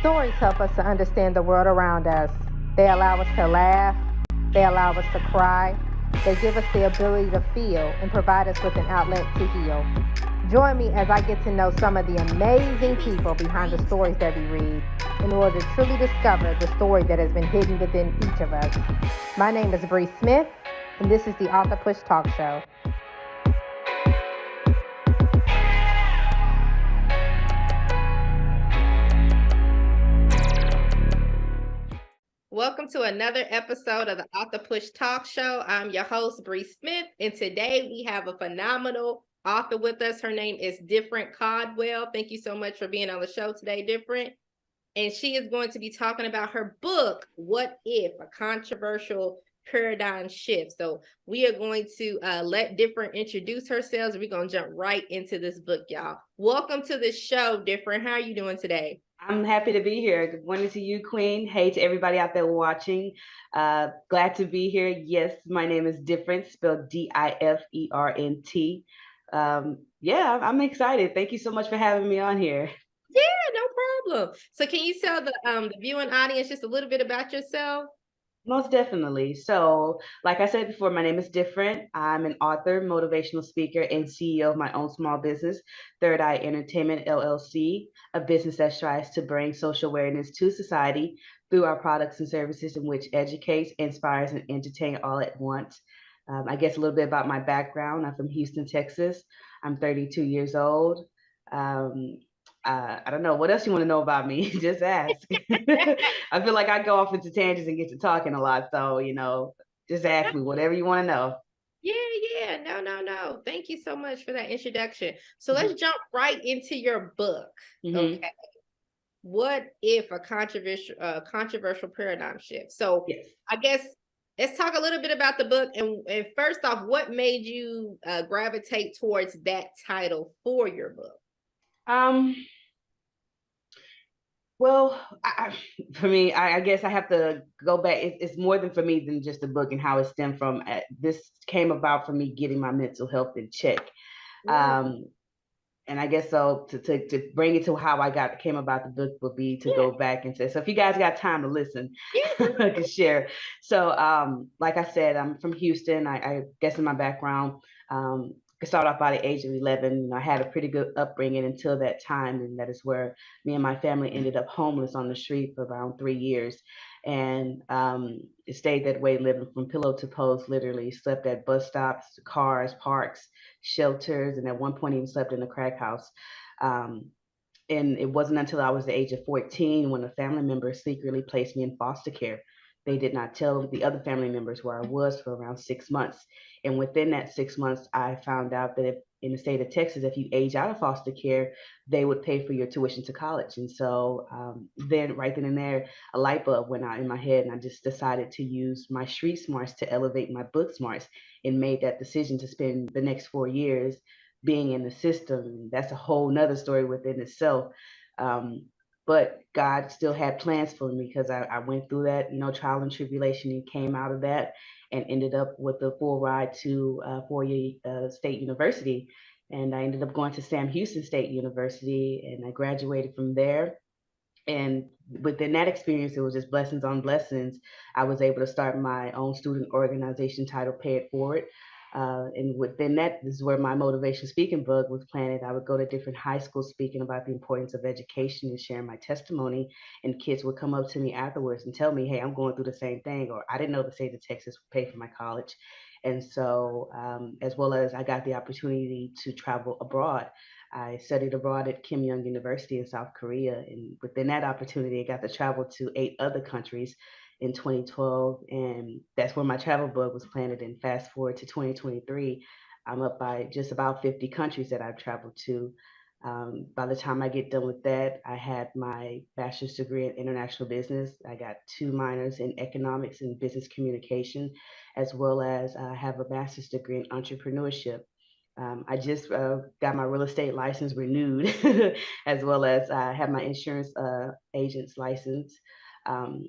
Stories help us to understand the world around us. They allow us to laugh, they allow us to cry, they give us the ability to feel and provide us with an outlet to heal. Join me as I get to know some of the amazing people behind the stories that we read in order to truly discover the story that has been hidden within each of us. My name is Bre Smith, and this is the Author Push Talk Show. Welcome to another episode of the Author Push Talk Show. I'm your host, Bre Smith, and today we have a phenomenal author with us. Her name is Different Caldwell. Thank you so much for being on the show today, Different. And she is going to be talking about her book, What If? A Controversial Paradigm Shift. So we are going to let Different introduce herself. We're going to jump right into this book, y'all. Welcome to the show, Different. How are you doing today? I'm happy to be here. Good morning to you, Queen. Hey to everybody out there watching. Glad to be here. Yes, my name is Different, spelled Different. I'm excited. Thank you so much for having me on here. Yeah, no problem. So can you tell the viewing audience just a little bit about yourself? Most definitely. So, like I said before, my name is Different. I'm an author, motivational speaker, and CEO of my own small business, Third Eye Entertainment LLC, a business that strives to bring social awareness to society through our products and services in which educates, inspires, and entertain all at once. I guess a little bit about my background. I'm from Houston, Texas. I'm 32 years old. Um, I don't know. What else you want to know about me? Just ask. I feel like I go off into tangents and get to talking a lot. So, just ask me whatever you want to know. Yeah. No. Thank you so much for that introduction. So let's jump right into your book. Mm-hmm. Okay. What if a controversial paradigm shift? So Yes. I guess let's talk a little bit about the book. And first off, what made you gravitate towards that title for your book? Um, well, for me, I guess I have to go back. It's more than for me than just the book and how it stemmed from. This came about for me getting my mental health in check. Um, and I guess so to bring it to how I came about the book would be to go back and say, so if you guys got time to listen, I can share. So like I said, I'm from Houston. I guess in my background, I started off by the age of 11. I had a pretty good upbringing until that time, and that is where me and my family ended up homeless on the street for around 3 years. And it stayed that way, living from pillow to post, literally slept at bus stops, cars, parks, shelters, and at one point even slept in a crack house. Um, and it wasn't until I was the age of 14 when a family member secretly placed me in foster care. They did not tell the other family members where I was for around 6 months. And within that 6 months, I found out that if, in the state of Texas, if you age out of foster care, they would pay for your tuition to college. And so then, right then and there, a light bulb went out in my head, and I just decided to use my street smarts to elevate my book smarts, and made that decision to spend the next 4 years being in the system. That's a whole nother story within itself. Um, but God still had plans for me because I went through that, trial and tribulation, and came out of that and ended up with a full ride to 4-year state university. And I ended up going to Sam Houston State University, and I graduated from there. And within that experience, it was just blessings on blessings. I was able to start my own student organization titled Pay It Forward. And within that, this is where my motivation speaking bug was planted. I would go to different high schools speaking about the importance of education and sharing my testimony. And kids would come up to me afterwards and tell me, hey, I'm going through the same thing, or I didn't know the state of Texas would pay for my college. And so, as well as I got the opportunity to travel abroad. I studied abroad at Kim Young University in South Korea. And within that opportunity, I got to travel to 8 other countries in 2012. And that's where my travel bug was planted. And fast forward to 2023, I'm up by just about 50 countries that I've traveled to. By the time I get done with that, I had my bachelor's degree in international business. I got 2 minors in economics and business communication, as well as I have a master's degree in entrepreneurship. I just got my real estate license renewed, as well as I have my insurance agent's license. Um,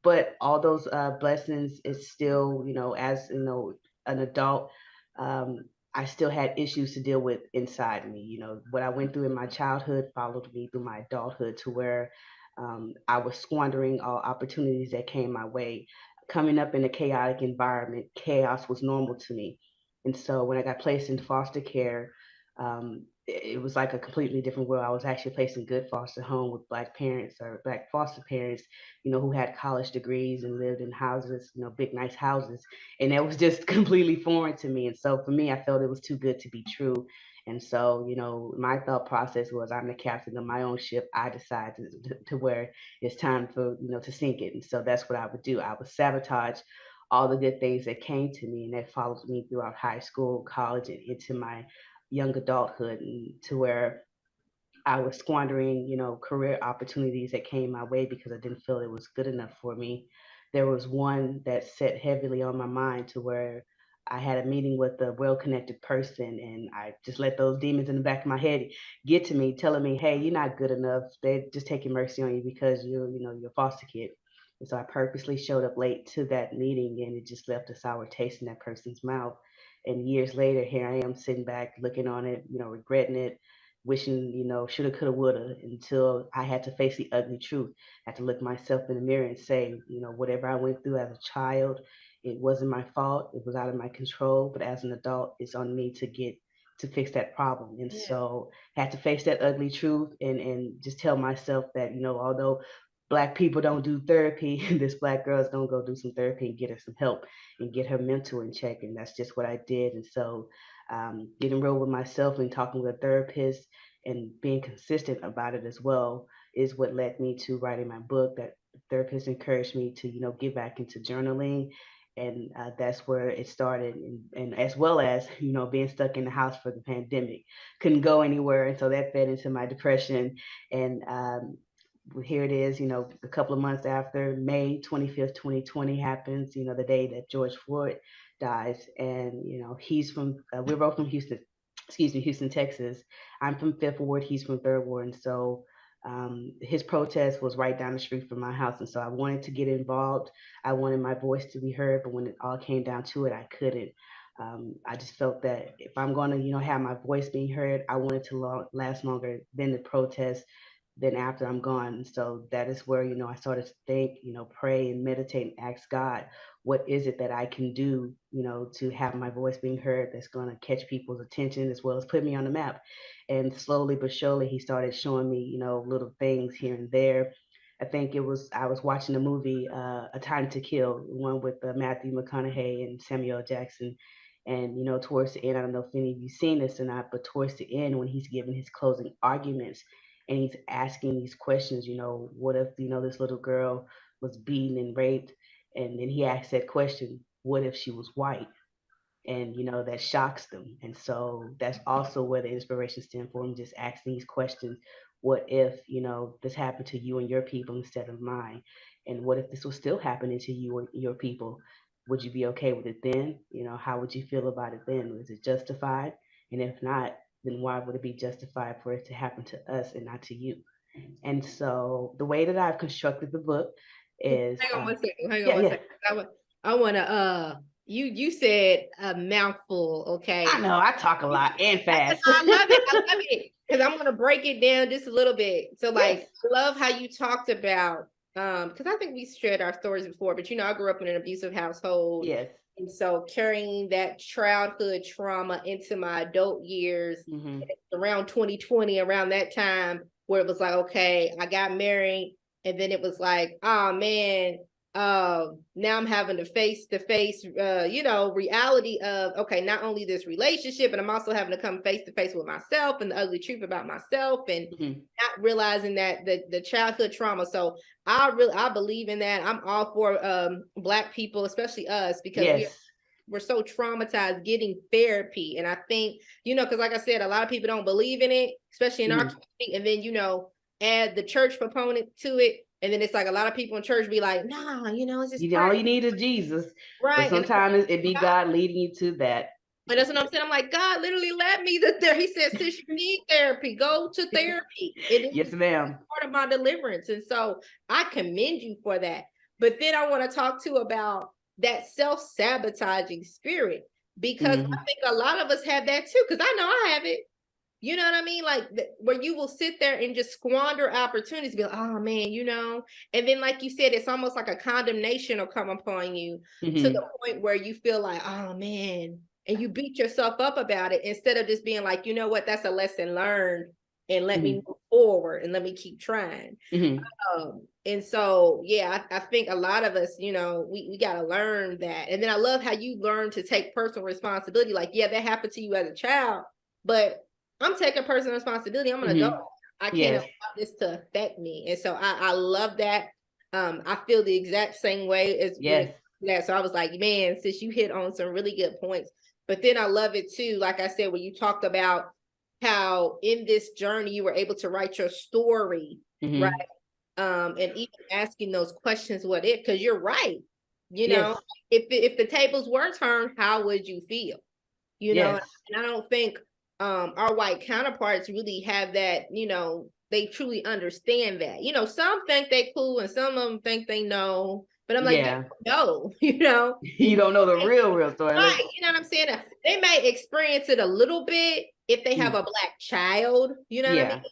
but all those blessings is still, as an adult, um, I still had issues to deal with inside me. What I went through in my childhood followed me through my adulthood, to where I was squandering all opportunities that came my way. Coming up in a chaotic environment, chaos was normal to me. And so when I got placed in foster care, it was like a completely different world. I was actually placed in good foster home with Black parents or Black foster parents, who had college degrees and lived in houses, big, nice houses. And that was just completely foreign to me. And so for me, I felt it was too good to be true. And so, my thought process was I'm the captain of my own ship. I decide to where it's time for, to sink it. And so that's what I would do. I would sabotage all the good things that came to me and that followed me throughout high school, college, and into my young adulthood, and to where I was squandering, career opportunities that came my way because I didn't feel it was good enough for me. There was one that set heavily on my mind to where I had a meeting with a well-connected person, and I just let those demons in the back of my head get to me, telling me, "Hey, you're not good enough. They're just taking mercy on you because you're a foster kid." And so I purposely showed up late to that meeting, and it just left a sour taste in that person's mouth. And years later, here I am sitting back, looking on it, regretting it, wishing, shoulda, coulda, woulda, until I had to face the ugly truth. I had to look myself in the mirror and say, whatever I went through as a child, it wasn't my fault. It was out of my control. But as an adult, it's on me to fix that problem. And Yeah. so I had to face that ugly truth and just tell myself that, although Black people don't do therapy, this Black girl is gonna go do some therapy and get her some help and get her mental in check. And that's just what I did. And so getting real with myself and talking with a therapist and being consistent about it as well is what led me to writing my book. That therapist encouraged me to get back into journaling, and that's where it started. And as well as being stuck in the house for the pandemic, couldn't go anywhere, and so that fed into my depression. And here it is, a couple of months after May 25th, 2020 happens, the day that George Floyd dies. And, he's from, we're both from Houston, excuse me, Houston, Texas. I'm from Fifth Ward, he's from Third Ward. And so his protest was right down the street from my house. And so I wanted to get involved. I wanted my voice to be heard, but when it all came down to it, I couldn't. I just felt that if I'm going to, have my voice being heard, I wanted to last longer than the protest, then after I'm gone. So that is where, I started to think, pray and meditate and ask God, what is it that I can do, to have my voice being heard that's going to catch people's attention as well as put me on the map. And slowly but surely, he started showing me, little things here and there. I was watching the movie A Time to Kill, one with Matthew McConaughey and Samuel Jackson. And towards the end, I don't know if any of you seen this or not, but towards the end, when he's giving his closing arguments, and he's asking these questions, what if, this little girl was beaten and raped? And then he asks that question, what if she was white? And, that shocks them. And so that's also where the inspiration stemmed from, just asking these questions. What if, this happened to you and your people instead of mine? And what if this was still happening to you and your people? Would you be okay with it then? How would you feel about it then? Was it justified? And if not, then why would it be justified for it to happen to us and not to you? And so the way that I've constructed the book is, Hang on one second. Hang on yeah, one yeah. second. I want to you said a mouthful, okay? I know I talk a lot and fast. I love it. I love it because I'm gonna break it down just a little bit. So, like, Yes. I love how you talked about because I think we shared our stories before, but I grew up in an abusive household. Yes. And so carrying that childhood trauma into my adult years, Mm-hmm. around 2020, around that time where it was like, okay, I got married, and then it was like, oh man, now I'm having to face reality of, okay, not only this relationship, but I'm also having to come face to face with myself and the ugly truth about myself, and not realizing that the childhood trauma. So I believe in that. I'm all for Black people, especially us, because Yes. we're so traumatized getting therapy. And I think, because like I said, a lot of people don't believe in it, especially in our community. And then, add the church proponent to it. And then it's like a lot of people in church be like, nah, it's just All you need is Jesus. right. But sometimes it be God leading you to that. And that's what I'm saying. I'm like, God literally led me there. He said, sis, you need therapy. Go to therapy. It Yes, ma'am. part of my deliverance. And so I commend you for that. But then I want to talk to about that self-sabotaging spirit, because I think a lot of us have that too. Because I know I have it. You know what I mean? Like where you will sit there and just squander opportunities, be like, oh man, and then like you said, it's almost like a condemnation will come upon you to the point where you feel like, oh man, and you beat yourself up about it instead of just being like, you know what, that's a lesson learned, and let me move forward and let me keep trying. And so yeah, I think a lot of us, we got to learn that. And then I love how you learn to take personal responsibility. Like, yeah, that happened to you as a child, but I'm taking personal responsibility. I'm an adult. I can't allow this to affect me. And so I love that. I feel the exact same way as that. So I was like, man, since you hit on some really good points, but then I love it too. Like I said, when you talked about how in this journey you were able to write your story, right? And even asking those questions, what if? Because you're right. If the tables were turned, how would you feel? And I don't think our white counterparts really have that, they truly understand that. Some think they cool and some of them think they know. But I'm like, no, you don't know the real story. Right, you know what I'm saying? They may experience it a little bit if they have a Black child, you know what I mean?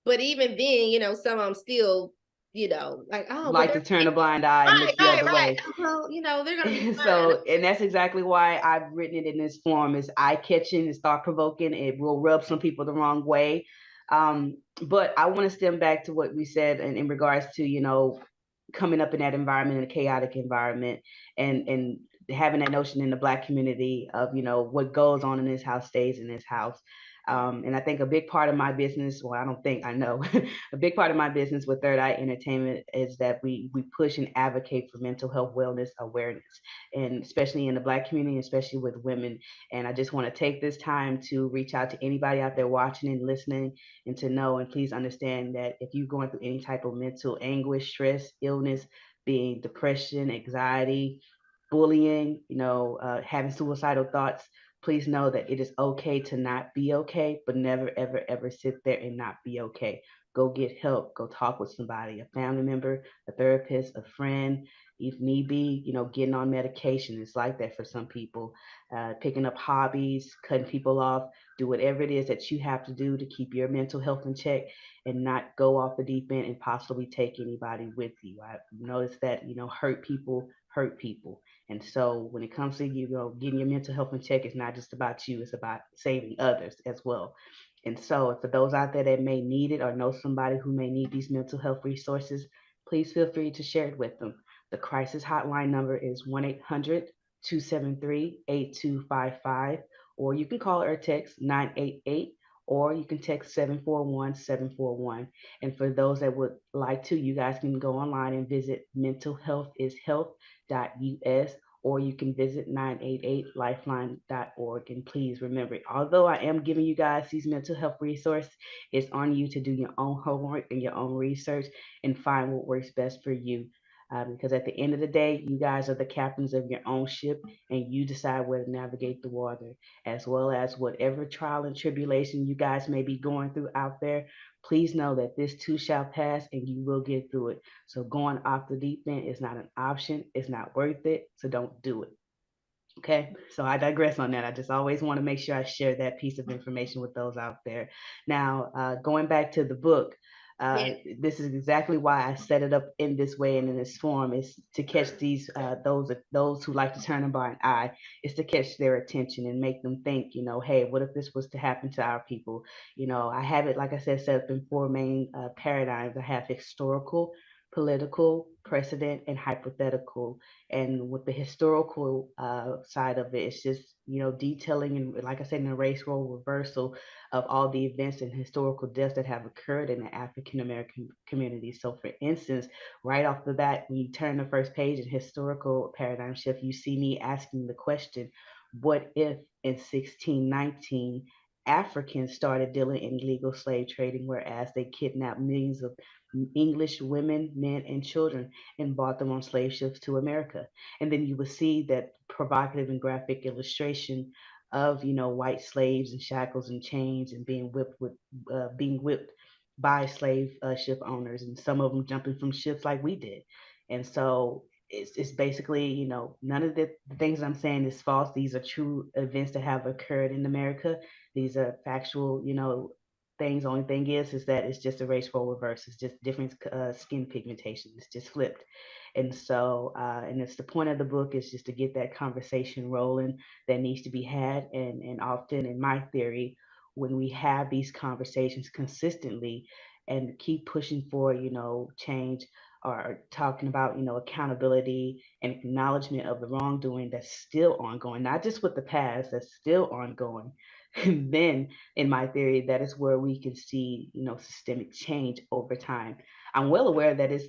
But even then, some of them still, like, oh, like to turn a blind eye and look the other way. Well, they're gonna be so, and that's exactly why I've written it in this form. Is eye-catching, it's thought-provoking. It will rub some people the wrong way. But I want to stem back to what we said in regards to, coming up in that environment, in a chaotic environment, and having that notion in the Black community of, what goes on in this house stays in this house. And I think a big part of my business, well, I don't think, I know, a big part of my business with Third Eye Entertainment is that we push and advocate for mental health wellness awareness, and especially in the Black community, especially with women. And I just want to take this time to reach out to anybody out there watching and listening, and to know, and please understand that if you're going through any type of mental anguish, stress, illness, being depression, anxiety, bullying, having suicidal thoughts, please know that it is okay to not be okay, but never, ever, ever sit there and not be okay. Go get help. Go talk with somebody, a family member, a therapist, a friend. If need be, getting on medication. It's like that for some people. Picking up hobbies, cutting people off, do whatever it is that you have to do to keep your mental health in check and not go off the deep end and possibly take anybody with you. I've noticed that, hurt people hurt people. And so when it comes to, getting your mental health in check, it's not just about you, it's about saving others as well. And so for those out there that may need it or know somebody who may need these mental health resources, please feel free to share it with them. The crisis hotline number is 1-800-273-8255, or you can call or text 988, or you can text 741-741. And for those that would like to, you guys can go online and visit mentalhealthishealth.us, or you can visit 988lifeline.org. And please remember, although I am giving you guys these mental health resources, it's on you to do your own homework and your own research and find what works best for you. Because at the end of the day, you guys are the captains of your own ship, and you decide where to navigate the water, as well as whatever trial and tribulation you guys may be going through out there. Please know that this too shall pass and you will get through it. So going off the deep end is not an option. It's not worth it. So don't do it. Okay, so I digress on that. I just always want to make sure I share that piece of information with those out there. Now, going back to the book, this is exactly why I set it up in this way and in this form, is to catch those who like to turn a blind eye, is to catch their attention and make them think, hey, what if this was to happen to our people? I have it, like I said, set up in four main paradigms. I have historical, political, precedent, and hypothetical. And with the historical side of it, it's just, detailing and, like I said, an erase role reversal of all the events and historical deaths that have occurred in the African American community. So for instance, right off the bat, when you turn the first page in historical paradigm shift, you see me asking the question, what if in 1619 Africans started dealing in illegal slave trading, whereas they kidnapped millions of English women, men, and children and brought them on slave ships to America? And then you would see that provocative and graphic illustration of, white slaves in shackles and chains and being whipped by slave ship owners, and some of them jumping from ships like we did. And so it's basically, none of the things I'm saying is false. These are true events that have occurred in America. These are factual, things. Only thing is that it's just a race role reverse. It's just different skin pigmentation. It's just flipped. And so, and it's the point of the book is just to get that conversation rolling that needs to be had. And often, in my theory, when we have these conversations consistently and keep pushing for, change, or talking about, accountability and acknowledgement of the wrongdoing that's still ongoing, not just with the past, that's still ongoing. And then, in my theory, that is where we can see, systemic change over time. I'm well aware that it's,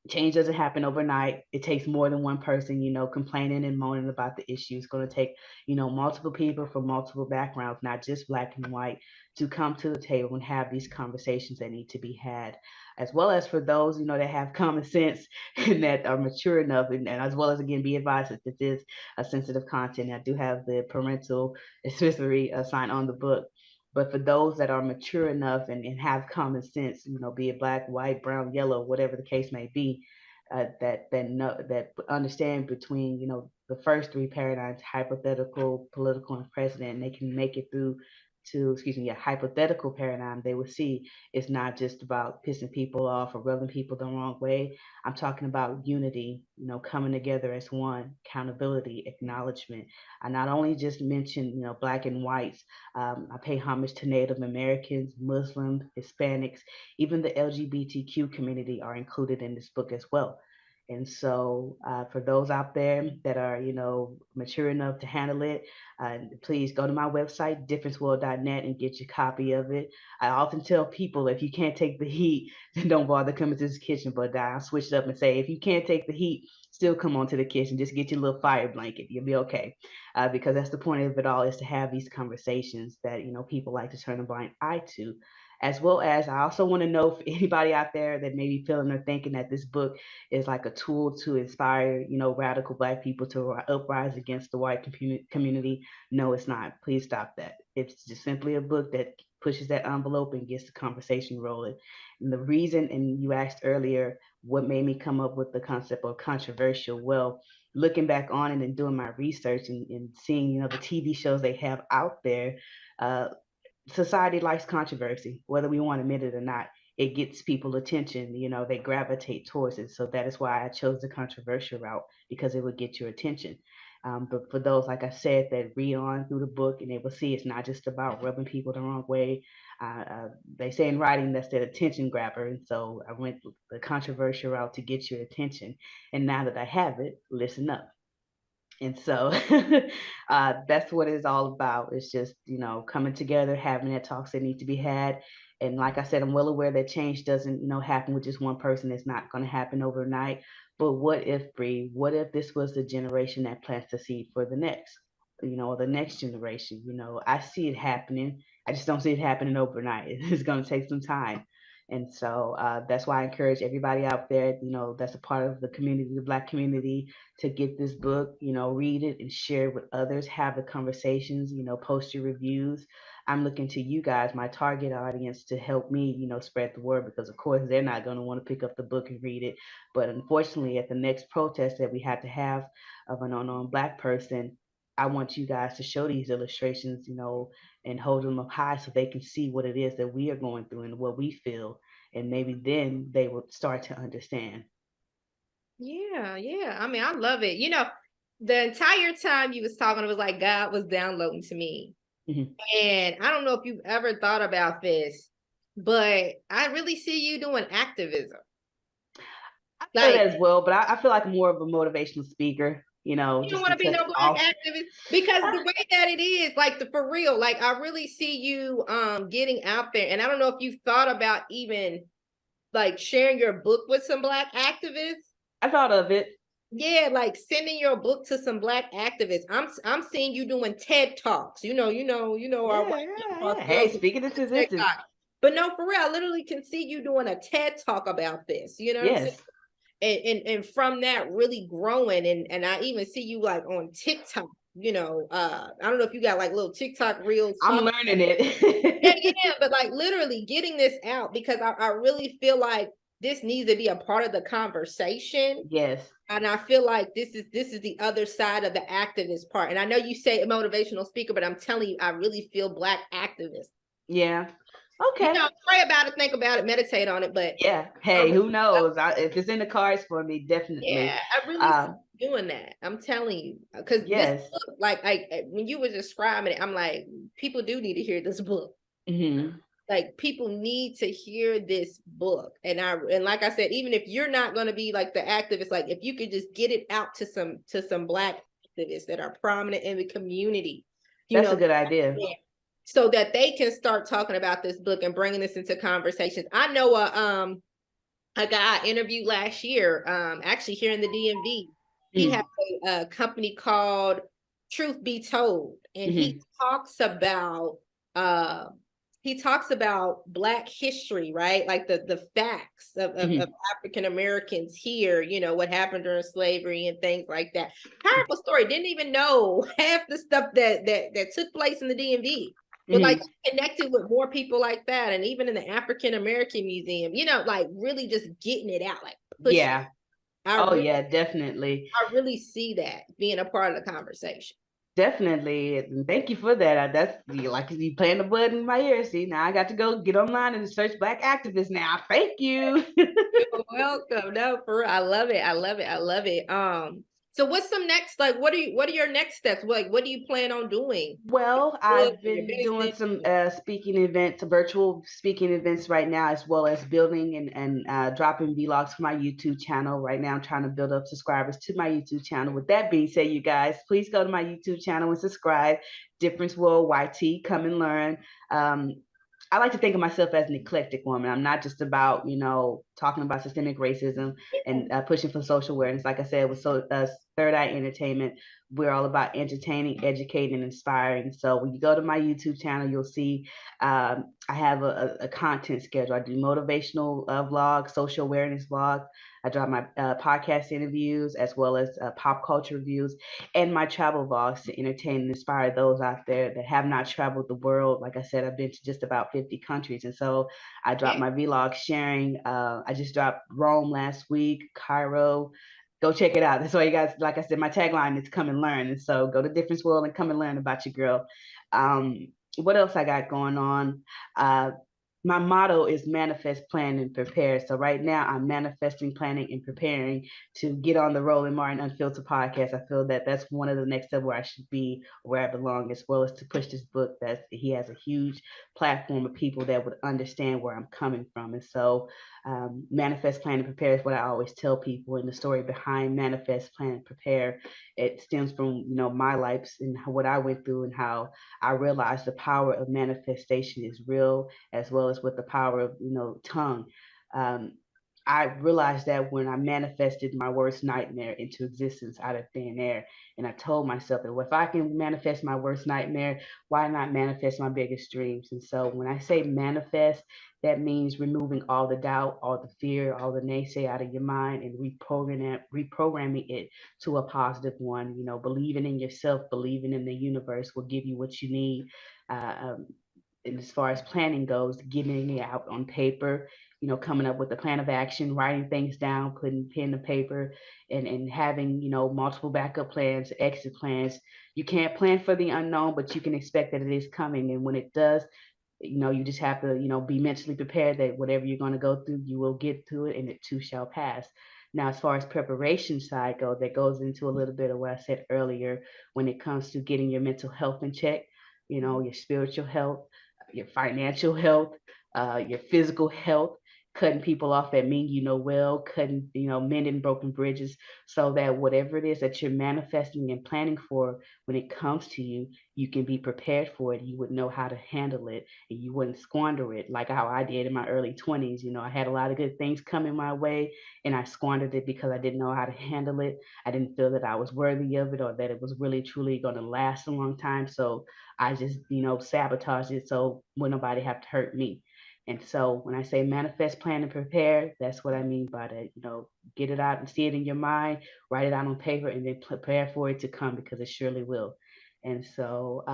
change doesn't happen overnight. It takes more than one person, complaining and moaning about the issue. It's going to take, multiple people from multiple backgrounds, not just black and white, to come to the table and have these conversations that need to be had, as well as for those, that have common sense and that are mature enough, and as well as, again, be advised that this is a sensitive content. I do have the parental advisory sign on the book. But for those that are mature enough and have common sense, be it black, white, brown, yellow, whatever the case may be, that understand between, the first three paradigms, hypothetical, political, and president, and they can make it through to, excuse me, a hypothetical paradigm. They will see it's not just about pissing people off or rubbing people the wrong way. I'm talking about unity, coming together as one, accountability, acknowledgement. I not only just mentioned, black and whites. I pay homage to Native Americans, Muslims, Hispanics, even the LGBTQ community are included in this book as well. And so, for those out there that are, mature enough to handle it, please go to my website, differenceworld.net, and get your copy of it. I often tell people, if you can't take the heat, then don't bother coming to this kitchen. But I'll switch it up and say, if you can't take the heat, still come on to the kitchen. Just get your little fire blanket. You'll be okay. Because that's the point of it all, is to have these conversations that, people like to turn a blind eye to. As well as, I also want to know, for anybody out there that may be feeling or thinking that this book is like a tool to inspire, radical black people to uprise against the white community. No, it's not. Please stop that. It's just simply a book that pushes that envelope and gets the conversation rolling. And the reason, and you asked earlier, what made me come up with the concept of controversial? Well, looking back on it and doing my research and seeing, the TV shows they have out there, uh, society likes controversy, whether we want to admit it or not. It gets people attention, they gravitate towards it. So that is why I chose the controversial route, because it would get your attention. But for those, like I said, that read on through the book, and they will see it's not just about rubbing people the wrong way. They say in writing that's that attention grabber. And so I went the controversial route to get your attention. And now that I have it, listen up. And so that's what it's all about. It's just, coming together, having that talks that need to be had. And like I said, I'm well aware that change doesn't, happen with just one person. It's not going to happen overnight. But what if, Bree, what if this was the generation that plants the seed for the next, or the next generation? I see it happening. I just don't see it happening overnight. It's going to take some time. And so that's why I encourage everybody out there, that's a part of the community, the Black community, to get this book, read it and share it with others, have the conversations, post your reviews. I'm looking to you guys, my target audience, to help me, spread the word, because of course they're not going to want to pick up the book and read it. But unfortunately, at the next protest that we have to have of an unknown Black person, I want you guys to show these illustrations, and hold them up high so they can see what it is that we are going through and what we feel. And maybe then they will start to understand. Yeah, yeah. I mean, I love it. The entire time you was talking, it was like God was downloading to me. Mm-hmm. And I don't know if you've ever thought about this, but I really see you doing activism. I feel Like, that as well, but I feel like more of a motivational speaker, you don't just want to to be touch no Black off. activist, because the way that it is, like, for real, like, I really see you getting out there. And I don't know if you've thought about even like sharing your book with some Black activists. I thought of it. Yeah, like sending your book to some Black activists. I'm seeing you doing TED Talks. Our Yeah, white yeah, girls yeah. Hey, who speaking into do existence. TikTok. But no, for real, I literally can see you doing a TED Talk about this. You know what I'm saying? Yes. And from that really growing, and I even see you like on TikTok. I don't know if you got like little TikTok reels. I'm learning Yeah, it. yeah, but like literally getting this out, because I really feel like this needs to be a part of the conversation. Yes. And I feel like this is the other side of the activist part. And I know you say a motivational speaker, but I'm telling you, I really feel Black activists. Yeah. You Okay. know, pray about it, think about it, meditate on it. But Yeah. I Hey, really, who knows? If it's in the cards for me, definitely. yeah, I really see you doing that. I'm telling you, because this Yes. book, like, when you were describing it, I'm like, people do need to hear this book. Hmm. Like, people need to hear this book. And like I said, even if you're not going to be like the activist, like if you could just get it out to some Black activists that are prominent in the community, you That's a know, good idea. so that they can start talking about this book and bringing this into conversations. I know a guy I interviewed last year, actually here in the DMV. He has a company called Truth Be Told, and Mm-hmm. uh, he talks about Black history, right? Like the facts Mm-hmm. of African Americans here, you know, what happened during slavery and things like that. Powerful story. Didn't even know half the stuff that took place in the DMV. But like Mm-hmm. connected with more people like that, and even in the African American Museum, you know, like really just getting it out, like pushing. Yeah. I Oh really, yeah, definitely. I really see that being a part of the conversation. Definitely. And thank you for that. That's like you playing the bud in my ear. See, now I got to go get online and search Black activists now. Thank you. You're welcome. No, for real. I love it. I love it. I love it. So what's some next, like what are your next steps? Like what do you plan on doing? Well, Book I've or your been doing business? some speaking events, virtual speaking events right now, as well as building and dropping vlogs for my YouTube channel. Right now, I'm trying to build up subscribers to my YouTube channel. With that being said, you guys, please go to my YouTube channel and subscribe. Difference World YT, come and learn. Um, I like to think of myself as an eclectic woman. I'm not just about, talking about systemic racism and pushing for social awareness. Like I said, with Third Eye Entertainment, we're all about entertaining, educating, and inspiring. So when you go to my YouTube channel, you'll see I have a content schedule. I do motivational vlogs, social awareness vlogs. I drop my podcast interviews as well as pop culture reviews and my travel vlogs to entertain and inspire those out there that have not traveled the world. Like I said, I've been to just about 50 countries. And so I dropped my vlog sharing. I just dropped Rome last week, Cairo. Go check it out. That's why you guys, like I said, my tagline is come and learn. And so go to Difference World and come and learn about your girl. What else I got going on? Uh, my motto is manifest, plan, and prepare. So right now I'm manifesting, planning, and preparing to get on the Roland Martin Unfiltered podcast. I feel that that's one of the next step where I should be, where I belong, as well as to push this book. That he has a huge platform of people that would understand where I'm coming from. And so manifest, plan, and prepare is what I always tell people. And the story behind manifest, plan, and prepare, it stems from my life and what I went through and how I realized the power of manifestation is real, as well as with the power of tongue. Um, I realized that when I manifested my worst nightmare into existence out of thin air, and I told myself that if I can manifest my worst nightmare, why not manifest my biggest dreams? And so when I say manifest, that means removing all the doubt, all the fear, all the naysay out of your mind and reprogramming it to a positive one. Believing in yourself, believing in the universe will give you what you need. Uh, um, and as far as planning goes, getting it out on paper, coming up with a plan of action, writing things down, putting pen to paper, and having, multiple backup plans, exit plans. You can't plan for the unknown, but you can expect that it is coming. And when it does, you just have to, be mentally prepared that whatever you're going to go through, you will get through it and it too shall pass. Now, as far as preparation side goes, that goes into a little bit of what I said earlier when it comes to getting your mental health in check, your spiritual health, your financial health, your physical health, cutting people off that mean well, cutting, mending broken bridges so that whatever it is that you're manifesting and planning for, when it comes to you, you can be prepared for it. You would know how to handle it and you wouldn't squander it like how I did in my early 20s. I had a lot of good things coming my way and I squandered it because I didn't know how to handle it. I didn't feel that I was worthy of it or that it was really truly going to last a long time. So I just, sabotaged it so would nobody have to hurt me. And so when I say manifest, plan, and prepare, that's what I mean by that. Get it out and see it in your mind, write it out on paper, and then prepare for it to come because it surely will. And so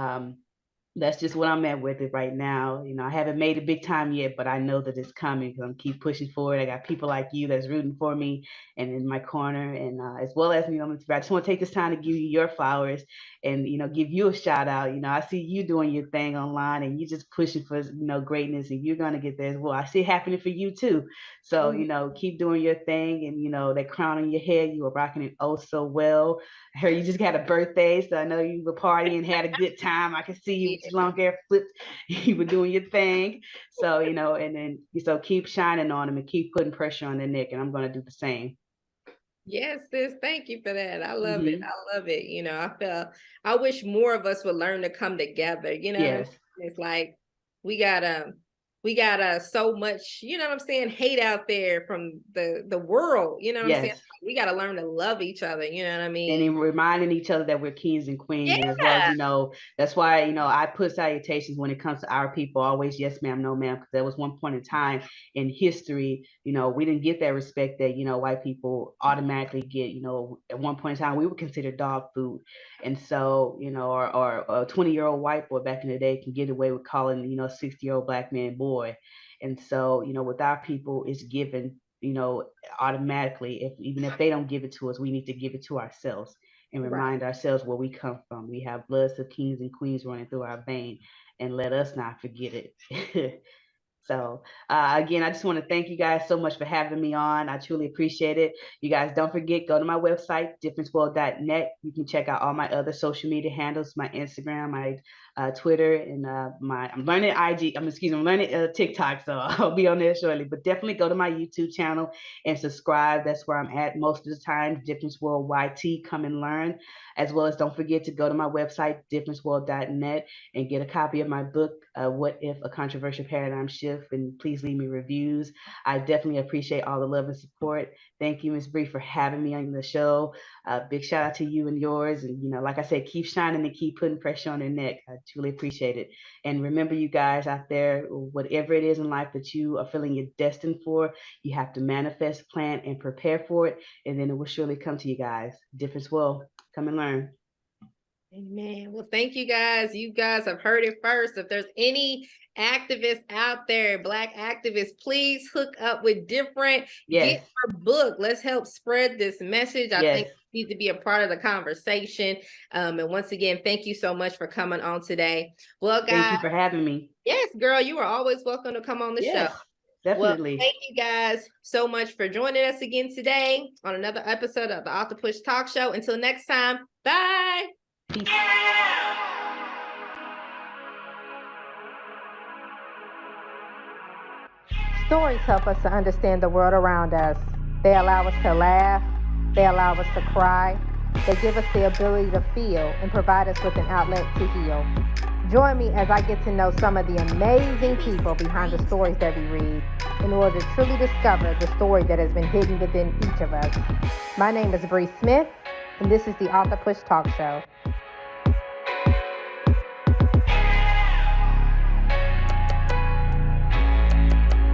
that's just what I'm at with it right now. I haven't made it big time yet, but I know that it's coming because I'm keep pushing forward. I got people like you that's rooting for me and in my corner, and as well as I just want to take this time to give you your flowers and give you a shout out. I see you doing your thing online and you just pushing for greatness, and you're gonna get there as well. I see it happening for you too. So keep doing your thing, and that crown on your head, you are rocking it oh so well. I heard you just got a birthday, so I know you were partying, had a good time. I can see you with your long hair flipped. You were doing your thing. So, and then so keep shining on them and keep putting pressure on their neck. And I'm going to do the same. Yes, sis. Thank you for that. I love it. I love it. I wish more of us would learn to come together. Yes. It's like we got so much, what I'm saying, hate out there from the world. What I'm saying? We got to learn to love each other. You know what I mean? And in reminding each other that we're kings and queens, yeah. and as well as that's why I put salutations when it comes to our people. Always yes ma'am, no ma'am, because there was one point in time in history, we didn't get that respect that white people automatically get. At one point in time we were considered dog food, and so or a 20-year-old white boy back in the day can get away with calling a 60-year-old black man boy, and so with our people it's given automatically. Even if they don't give it to us, we need to give it to ourselves and remind ourselves where we come from. We have bloods of kings and queens running through our vein, and let us not forget it. So again, I just want to thank you guys so much for having me on. I truly appreciate it. You guys don't forget, go to my website, differenceworld.net. You can check out all my other social media handles, my Instagram, my Twitter, and I'm learning IG. I'm learning TikTok, so I'll be on there shortly. But definitely go to my YouTube channel and subscribe. That's where I'm at most of the time. Difference World YT. Come and learn. As well as don't forget to go to my website, differenceworld.net, and get a copy of my book, What If? A Controversial Paradigm Shift, and please leave me reviews. I definitely appreciate all the love and support. Thank you, Ms. Bre, for having me on the show. Big shout out to you and yours. And, like I said, keep shining and keep putting pressure on their neck. I truly appreciate it. And remember, you guys out there, whatever it is in life that you are feeling you're destined for, you have to manifest, plan, and prepare for it. And then it will surely come to you guys. Difference World. Come and learn. Amen. Well, thank you guys. You guys have heard it first. If there's any activists out there, Black activists, please hook up with Different. Yes. Get our book. Let's help spread this message. I think you need to be a part of the conversation. And once again, thank you so much for coming on today. Well, guys. Thank you for having me. Yes, girl, you are always welcome to come on the show. Definitely. Well, thank you guys so much for joining us again today on another episode of the Author Push Talk Show. Until next time, bye. Peace. Stories help us to understand the world around us. They allow us to laugh. They allow us to cry. They give us the ability to feel and provide us with an outlet to heal. Join me as I get to know some of the amazing people behind the stories that we read in order to truly discover the story that has been hidden within each of us. My name is Bre Smith, and this is the Author Push Talk Show.